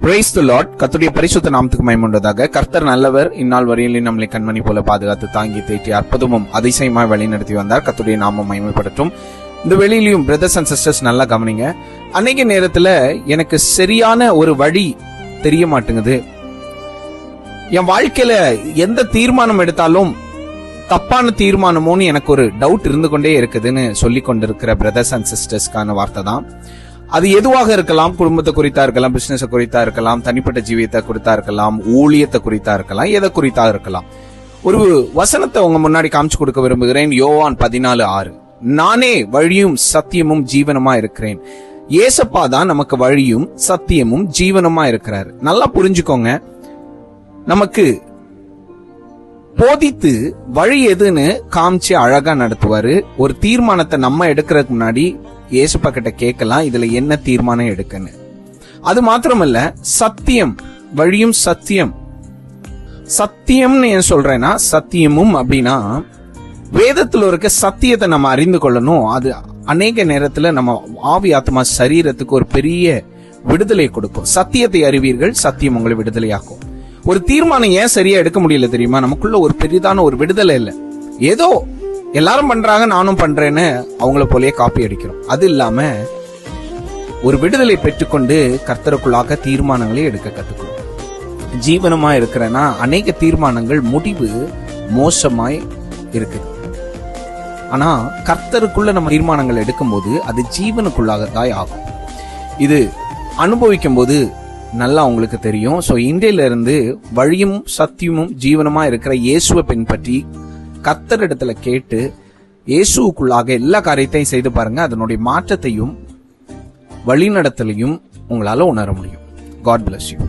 Praise the Lord. கர்த்தருடைய பரிசுத்த நாமத்துக்கு மகிமை உண்டாவதாக. கர்த்தர் நல்லவர், இந்நாள் வரையிலும் நம்மளை கண்மணி போல பாதுகாத்து தாங்கி தேற்றி அற்புதமும் அதிசயமாய் வழி நடத்தி வந்தார். கர்த்தருடைய நாமம் மகிமைப்படட்டும். இந்த வெளியிலையும் பிரதர்ஸ் அண்ட் சிஸ்டர்ஸ் நல்லா கவனிங்க. அன்னைக்கு நேரத்துல எனக்கு சரியான ஒரு வழி தெரிய மாட்டேங்குது. என் வாழ்க்கையில எந்த தீர்மானம் எடுத்தாலும் தப்பான தீர்மானமோன்னு எனக்கு ஒரு டவுட் இருந்து கொண்டே இருக்குதுன்னு சொல்லி கொண்டிருக்கிற பிரதர்ஸ் அண்ட் சிஸ்டர்ஸ்க்கான வார்த்தை தான். அது எதுவாக இருக்கலாம், குடும்பத்தை குறித்தா இருக்கலாம், பிசினஸ் குறித்தா இருக்கலாம், தனிப்பட்ட ஜீவியத்தை குறித்தா இருக்கலாம், ஊழியத்தை குறித்தா இருக்கலாம், எதை குறித்தா இருக்கலாம். ஒரு வசனத்தை உங்க முன்னாடி காமிச்சு கொடுக்க விரும்புகிறேன். யோவான் 14:6. நானே வழியும் சத்தியமும் ஜீவனுமா இருக்கிறேன். ஏசப்பா தான் நமக்கு வழியும் சத்தியமும் ஜீவனுமா இருக்கிறாரு. நல்லா புரிஞ்சுக்கோங்க. நமக்கு போதித்து வழி எதுன்னு காமிச்சு அழகா நடத்துவாரு. ஒரு தீர்மானத்தை நம்ம எடுக்கிறதுக்கு முன்னாடி ஏசப்பா கிட்ட கேட்கலாம், இதுல என்ன தீர்மானம் எடுக்கன்னு. அது மாத்திரமல்ல, சத்தியம், வழியும் சத்தியம். சத்தியம்னு ஏன் சொல்றேன்னா, சத்தியமும் அப்படின்னா வேதத்துல இருக்க சத்தியத்தை நம்ம அறிந்து கொள்ளணும். அது அநேக நேரத்துல நம்ம ஆவி ஆத்மா சரீரத்துக்கு ஒரு பெரிய விடுதலை கொடுக்கும். சத்தியத்தை அறிவீர்கள், சத்தியம் உங்களை விடுதலையாக்கும். ஒரு தீர்மானம் ஏன் சரியா எடுக்க முடியல தெரியுமா? நமக்குள்ள ஒரு பெரிதான ஒரு விடுதலை இல்லை. ஏதோ எல்லாரும் பண்றாங்க நானும் பண்றேன்னு அவங்கள போலயே காப்பி அடிக்கிறோம். அது இல்லாம ஒரு விடுதலை பெற்றுக்கொண்டு கர்த்தருக்குள்ளாக தீர்மானங்களை எடுக்க கத்துக்கணும். ஜீவனமா இருக்கிறேன்னா அநேக தீர்மானங்கள் முடிவு மோசமாய் இருக்குது. ஆனா கர்த்தருக்குள்ள நம்ம தீர்மானங்கள் எடுக்கும் போது அது ஜீவனுக்குள்ளாகத்தான் ஆகும். இது அனுபவிக்கும் போது நல்லா உங்களுக்கு தெரியும். சோ இன்றையில இருந்து வழியும் சத்தியமும் ஜீவனமா இருக்கிற இயேசுவை பின்பற்றி கர்த்தரிடத்துல கேட்டு இயேசுவுக்குள்ளாக எல்லா காரியத்தையும் செய்து பாருங்க. அதனுடைய மாற்றத்தையும் வழிநடத்தலையும் உங்களால உணர முடியும். God bless you.